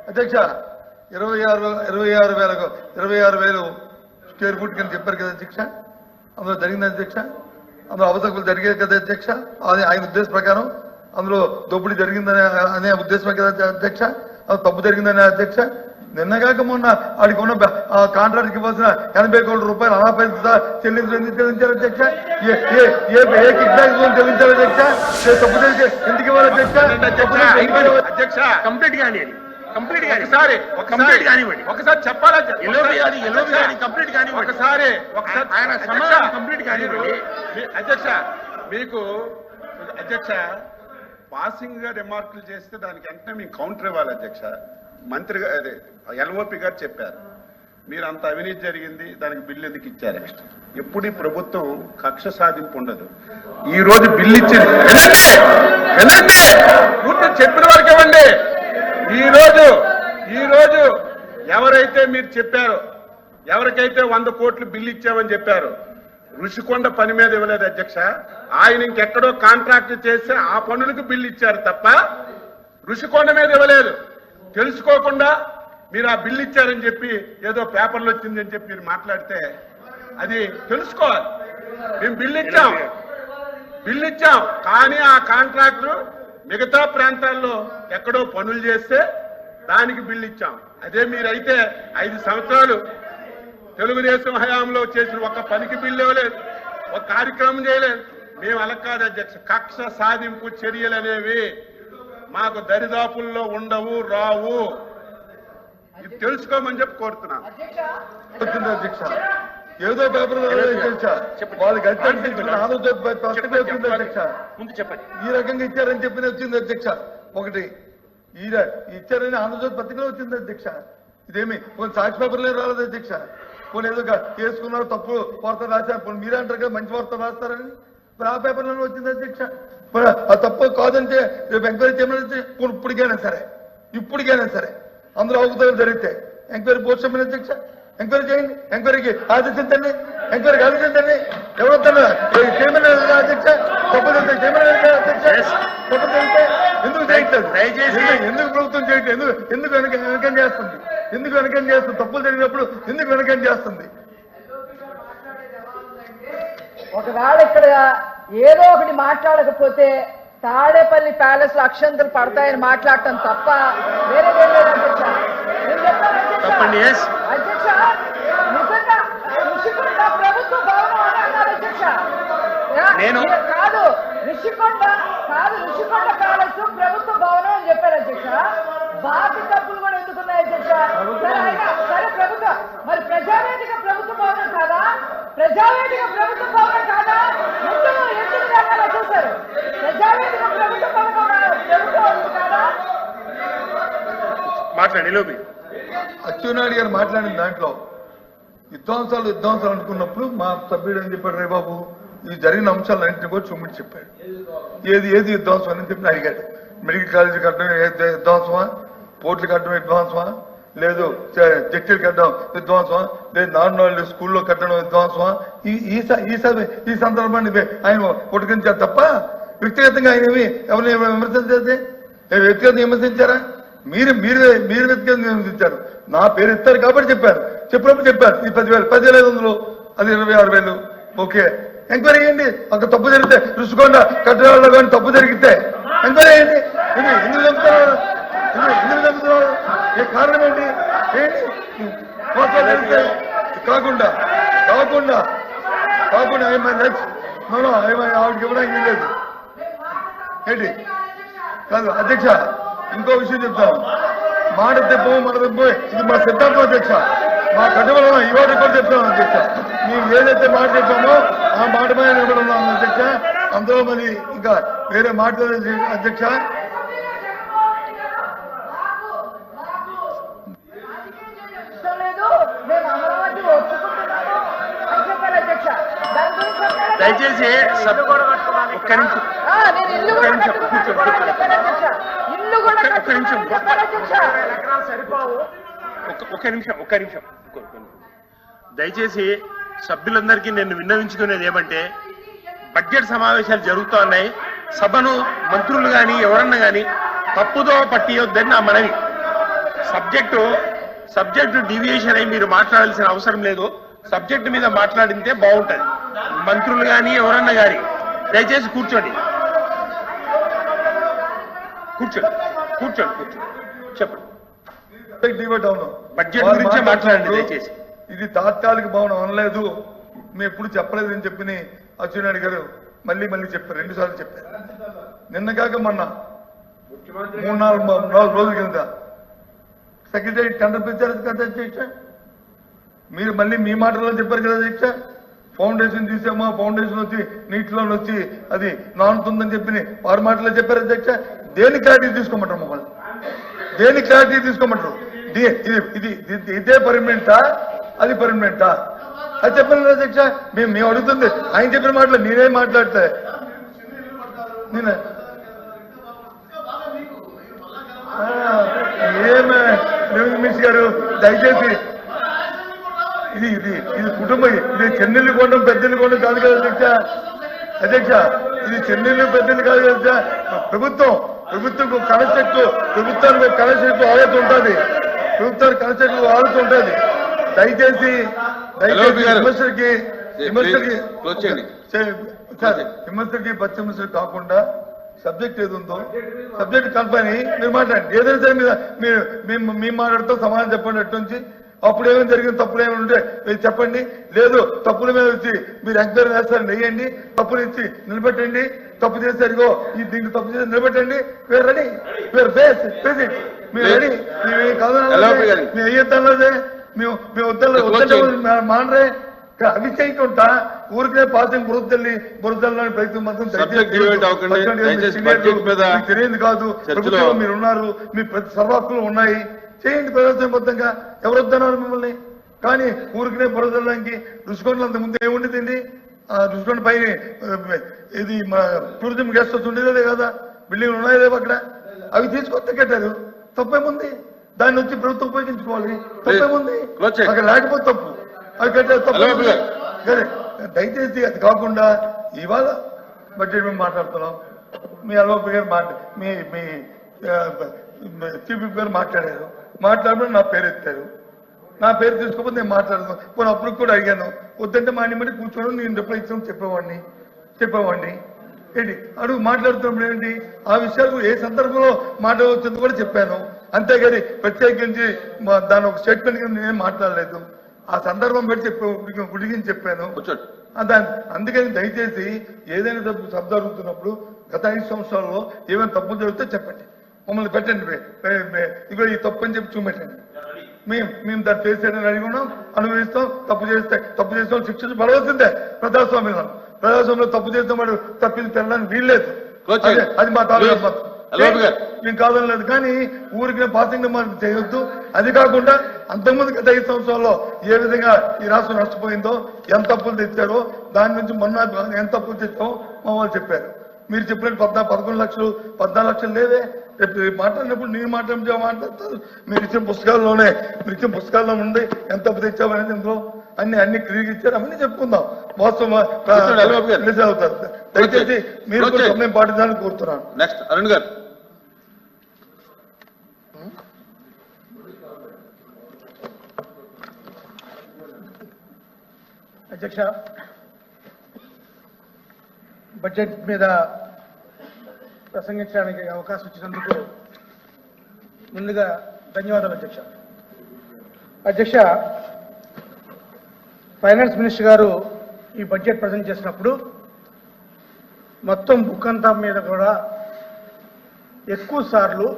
అధ్యక్ష 26,000 square foot కింద చెప్పారు కదా అధ్యక్ష. అందులో జరిగింది అధ్యక్ష, అందులో అవసరాలు జరిగేది కదా అధ్యక్ష. అది ఆయన ఉద్దేశ ప్రకారం అందులో దోపిడీ జరిగిందనే అనే ఉద్దేశమే కదా అధ్యక్ష. అది తప్పు జరిగిందనే అధ్యక్ష. నిన్నగాక మొన్న ఆడికి ఉన్న కాంట్రాక్ట్కి ఇవ్వాల్సిన 80 కోట్ల రూపాయలు అనాపేద చెల్లించారు అధ్యక్ష. ఏ కిక్ బ్యాక్ చెల్లించారు అధ్యక్ష. తప్పు జరిగితే ఎందుకు ఇవ్వాలి అధ్యక్ష? అధ్యక్ష కంప్లీట్ కానీ ఒకసారి చెప్పాలా కంప్లీట్ కానీ ఒకసారి ఆయన కంప్లీట్ కానివ్వండి అధ్యక్ష. మీకు అధ్యక్ష పాసింగ్ గా రిమార్కులు చేస్తే దానికి వెంటనే మీకు కౌంటర్ ఇవ్వాలి అధ్యక్ష. మంత్రి అదే ఎల్ఓపి గారు చెప్పారు మీరు అంత అవినీతి జరిగింది దానికి బిల్లు ఎందుకు ఇచ్చారు. ఎప్పుడు ఈ ప్రభుత్వం కక్ష సాధింపు ఉండదు. ఈ రోజు బిల్లు ఇచ్చింది పూర్తి చెప్పిన వరకు ఇవ్వండి. ఈ రోజు ఎవరైతే మీరు చెప్పారో ఎవరికైతే 100 కోట్లు బిల్లు ఇచ్చామని చెప్పారు ఋషికొండ పని మీద ఇవ్వలేదు అధ్యక్ష. ఆయన ఇంకెక్కడో కాంట్రాక్ట్ చేస్తే ఆ పనులకు బిల్లు ఇచ్చారు తప్ప ఋషికొండ మీద ఇవ్వలేదు. తెలుసుకోకుండా మీరు ఆ బిల్లు ఇచ్చారని చెప్పి ఏదో పేపర్లు వచ్చిందని చెప్పి మీరు మాట్లాడితే అది తెలుసుకోవాలి. మేము బిల్లు ఇచ్చాం కానీ ఆ కాంట్రాక్టు మిగతా ప్రాంతాల్లో ఎక్కడో పనులు చేస్తే దానికి బిల్లు ఇచ్చాం. అదే మీరైతే 5 సంవత్సరాలు తెలుగుదేశం హయాంలో చేసిన ఒక పనికి బిల్లు ఇవ్వలేదు, ఒక కార్యక్రమం చేయలేదు. మేము అలా కాదు అధ్యక్ష. కక్ష సాధింపు చర్యలు అనేవి మాకు దరిదాపుల్లో ఉండవు, రావు. ఇది తెలుసుకోమని చెప్పి కోరుతున్నాను అధ్యక్ష. ఏదో పేపర్ వాళ్ళకి ఈ రకంగా ఇచ్చారని చెప్పిన వచ్చింది అధ్యక్ష. ఒకటి ఇచ్చారని ఆంధ్రజ్యోతి పత్రికలో వచ్చింది అధ్యక్ష. ఇదేమి కొన్ని సాక్షి పేపర్లే రాలేదు అధ్యక్ష. కొన్ని ఏదో చేసుకున్నారు తప్పు వార్త రాశారు. కొన్ని మీరే అంటారు కదా మంచి వార్త రాస్తారని ఆ పేపర్లోనే వచ్చింది అధ్యక్ష. ఆ తప్పు కాదంటే రేపు ఎంక్వైరీ చేయమని ఇప్పటికైనా సరే అందులో అవకతవకలు జరిగితే ఎంక్వైరీ పోస్ట్ చేయమని అధ్యక్ష. ఎంక్వైరీ చేయండి, ఎంక్వైరీకి ఆదేశించండి, ఎంక్వైరీకి ఆదేశించండి. ఎవరొస్తున్నా చేయమని అధ్యక్ష. తప్పు జరిగితే చేయమని అధ్యక్ష. తప్పు జరిగితే ఎందుకు చేయట్లేదు? ఎందుకు ప్రభుత్వం చేయట్లేదు? ఎందుకు వెనకం చేస్తుంది? తప్పులు జరిగినప్పుడు ఎందుకు వెనకం చేస్తుంది? ఒకవేళ ఇక్కడ ఏదో ఒకటి మాట్లాడకపోతే తాడేపల్లి ప్యాలెస్ లో అక్షంతలు పడతాయని మాట్లాడటం తప్ప వేరే అధ్యక్ష. అధ్యక్ష నిజంగా ఋషికొండ ప్రభుత్వ భవనం అని అన్నారు అధ్యక్ష. కాదు ఋషికొండ ప్యాలెస్ ప్రభుత్వ భవనం అని చెప్పారు అధ్యక్ష. బాకీ తప్పులు కూడా ఎందుకున్నాయి అధ్యక్ష? సరే ప్రభుత్వం మరి ప్రజావేదిక ప్రభుత్వ భవనం కాదా? ఎందుకు రకాల చూశారు? ప్రజావేదిక ప్రభుత్వ భవనం కాదా? మాట్లాడి అచ్చెన్నాయుడు గారు మాట్లాడిన దాంట్లో విధ్వంసాలు అనుకున్నప్పుడు మా సభ్యుడు అని చెప్పాడు రే బాబు ఈ జరిగిన అంశాలన్నింటినీ కూడా చూమిటి చెప్పాడు. ఏది విధ్వంసం అని చెప్పి అడిగాడు. మెడికల్ కాలేజీ కట్టడం విధ్వంసమా, పోర్టులు కట్టడం విధ్వంసమా, లేదు జట్టీలు కట్టడం విధ్వంసమా, లేదు నార్మల్ స్కూల్లో కట్టడం విధ్వంసమా? ఈ సందర్భాన్ని ఆయన ఉటకించారు తప్ప వ్యక్తిగతంగా ఆయన ఎవరిని వ్యక్తిగతంగా విమర్శించారా? మీరు వ్యక్తిగతంగా విమర్శించారు. నా పేరు ఇస్తారు కాబట్టి చెప్పినప్పుడు చెప్పారు ఈ 10,500 అది 26,000. ఓకే, ఎంక్వైరీ చేయండి. అక్కడ తప్పు జరిగితే ఋషికొండ కట్టడాల్లో కానీ తప్పు జరిగితే ఎంక్వైరీ చేయండి. ఎందుకు చంపుతున్నారు? ఏ కారణం ఏంటి? కాకుండా ఆవిడకి ఇవ్వడానికి లేదు ఏంటి కాదు అధ్యక్ష. ఇంకో విషయం చెప్తాను. మాట తెప్పము మన తెప్పము ఇది మా సిద్ధాంతం అధ్యక్ష. మా కట్టుబడి ఇవాళ కూడా చెప్తాను అధ్యక్ష. మేము ఏదైతే మాట చెప్పామో ఆ మాట మీద నిలబడి ఉన్నాము అధ్యక్ష. అందులో మరి ఇంకా వేరే మాట అధ్యక్ష. దయచేసి ఒక్క నిమిషం దయచేసి సభ్యులందరికీ నేను విన్నవించుకునేది ఏమంటే బడ్జెట్ సమావేశాలు జరుగుతూ ఉన్నాయి. సభను మంత్రులు కానీ ఎవరన్నా కానీ తప్పుదో పట్టియొద్దని నా మనవి. సబ్జెక్టు డివియేషన్ అయి మీరు మాట్లాడాల్సిన అవసరం లేదు. సబ్జెక్టు మీద మాట్లాడితే బాగుంటది. మంత్రులు కానీ ఎవరన్నా కానీ దయచేసి కూర్చోండి. చెప్పండి. డిబేట్ అవును, బడ్జెట్ గురించే మాట్లాడండి దయచేసి. ఇది తాత్కాలిక భవనం అనలేదు, మేము ఎప్పుడు చెప్పలేదు అని చెప్పి అచ్చెన్నాయుడు గారు మళ్ళీ చెప్పారు, 2 సార్లు చెప్పారు. నిన్న కాక మొన్న 3-4 రోజుల కింద సెక్రటరీ టెండర్ పిలిచారు కదా అధ్యక్ష. మీరు మళ్ళీ మీ మాటల్లో చెప్పారు కదా అధ్యక్ష. ఫౌండేషన్ తీసామా, ఫౌండేషన్ వచ్చి నీటిలో వచ్చి అది నానుతుందని చెప్పి వారి మాటల్లో చెప్పారు అధ్యక్ష. దేని క్లారిటీ తీసుకోమంటారు మమ్మల్ని? దేని క్లారిటీ తీసుకోమంటారు? ఇదే పర్మనెంటా, అది పర్మనెంటా? అది చెప్పలేదు అధ్యక్ష. మేము అడుగుతుంది ఆయన చెప్పిన మాటలు నేనేం మాట్లాడితే నేను ఏమే మినిస్టర్ గారు దయచేసి ఇది కుటుంబం, ఇది చెన్నెల్లి కొండం పెద్దెల్లి కొండం కాదు కదా అధ్యక్ష. ఇది చెన్నెల్లి పెద్దెల్లి కాదు కదా. ప్రభుత్వం కన్స్ట్రక్ట్, ప్రభుత్వానికి కన్స్ట్రక్ట్ ఆలోచన ఉంటుంది, ప్రభుత్వానికి కన్స్ట్రక్ట్ ఆలోచన ఉంటుంది. దయచేసి విమర్శలకి పశ్చిమ మినిస్టర్ కాకుండా సబ్జెక్ట్ ఏది ఉందో సబ్జెక్ట్ కల్పని మీరు మాట్లాడండి. ఏదైనా సరే మేము మాట్లాడుతూ సమాధానం చెప్పండి. అటు నుంచి అప్పుడు ఏమైనా జరిగింది, తప్పులు ఏమైనా ఉంటే చెప్పండి. లేదు తప్పుల మీద వచ్చి మీరు ఎంక్వైరీ వేస్తారు, వేయండి. తప్పులు ఇచ్చి నిలబెట్టండి. తప్పు చేశారుగో దీనికి తప్పు చేసి నిలబెట్టండి. వేరు రెడీ, వేరు ఫేస్ ప్రెసిడెంట్, మీరు రెడీ. మేము కాదు మేము అయ్యేద్దన్నదే, మేము వద్దంటే మానరే. అవి చేయకుండా ఊరికే పాసింగ్ బురదల్లోని ప్రయత్నం మాత్రం తెలియదు కాదు. ప్రభుత్వంలో మీరు ఉన్నారు, మీ ప్రతి సర్వాక్కులు ఉన్నాయి, చేయండి ప్రజాస్వామ్యబద్ధంగా. ఎవరు వద్దన్నారు మిమ్మల్ని? కానీ ఊరికినే బురదల్లోకి రుషికొండలు అంత ముందు ఏముండేదండి? ఆ రుషికొండ పైన ఇది మన టూరిజం గెస్ట్ హౌస్ ఉండేదే కదా, బిల్డింగ్లు ఉన్నాయో లేవు అక్కడ. అవి తీసుకొస్తే కట్టారు, తప్పేముంది? దాన్ని వచ్చి ప్రభుత్వం ఉపయోగించుకోవాలి, తప్పేముంది? అక్కడ లేకపోతే తప్పు, అది కట్టారు తప్పే. దయచేసి అది కాకుండా ఇవాళ బడ్జెట్ మేము మాట్లాడుతున్నాం. మీ అల్వప్ప గారు మీ చీఫ్ విప్ గారు మాట్లాడమని నా పేరు ఎత్తారు. నా పేరు తీసుకోకపోతే నేను మాట్లాడను. పోనీ అప్పుడు కూడా అడిగాను, వద్దంటే మా అన్ని కూర్చోవడం నేను రిప్లై ఇచ్చాను చెప్పేవాడిని ఏంటి అడుగు మాట్లాడుతున్నప్పుడు ఏంటి ఆ విషయాలు ఏ సందర్భంలో మాట్లాడవచ్చిందో కూడా చెప్పాను. అంతేగాని ప్రత్యేకించి దాని ఒక స్టేట్మెంట్ కింద నేనేం మాట్లాడలేదు. ఆ సందర్భం పెట్టి గుడిగించి చెప్పాను. అందుకని దయచేసి ఏదైనా తప్పు జరుగుతున్నప్పుడు గత 5 సంవత్సరాల్లో ఏమైనా తప్పులు జరిగితే చెప్పండి, మమ్మల్ని పెట్టండి. ఇగో ఈ తప్పు అని చెప్పి చూపెట్టండి. మేము దాన్ని చేసేదని అడిగినాం, అనుభవిస్తాం. తప్పు చేస్తాం శిక్షించబడవలసిందే. ప్రజాస్వామ్యంలో తప్పు చేసిన వాడు తప్పింది తెల్లడానికి వీల్లేదు. అది మా తాలూకా మేము కాదనలేదు. కానీ ఊరికి పాసింగ్ మనం చేయొద్దు. అది కాకుండా అంతకుముందు గత 5 సంవత్సరాల్లో ఏ విధంగా ఈ రాష్ట్రం నష్టపోయిందో, ఎంత తప్పులు తెచ్చారో దాని నుంచి మొన్న ఎంత తప్పులు తెచ్చామో మా వాళ్ళు చెప్పారు. మీరు చెప్పినట్టు 11 లక్షలు 14 లక్షలు లేవే. రేపు మాట్లాడినప్పుడు నేను మాట్లాడతారు. మీరు ఇచ్చిన పుస్తకాల్లో ఉంది ఎంత తప్పు తెచ్చామనేది. ఇందులో అన్ని క్లియర్ ఇచ్చారు, అవన్నీ చెప్పుకుందాం. వాస్తవం అవుతారు. దయచేసి మీరు సమయం పాటించాలని కోరుతున్నాను. నెక్స్ట్ అరుణ్ గారు. అధ్యక్ష, బడ్జెట్ మీద ప్రసంగించడానికి అవకాశం ఇచ్చినందుకు ముందుగా ధన్యవాదాలు అధ్యక్ష. అధ్యక్ష, ఫైనాన్స్ మినిస్టర్ గారు ఈ బడ్జెట్ ప్రజెంట్ చేసినప్పుడు మొత్తం బుక్ అంతా మీద కూడా ఎక్కువ సార్లు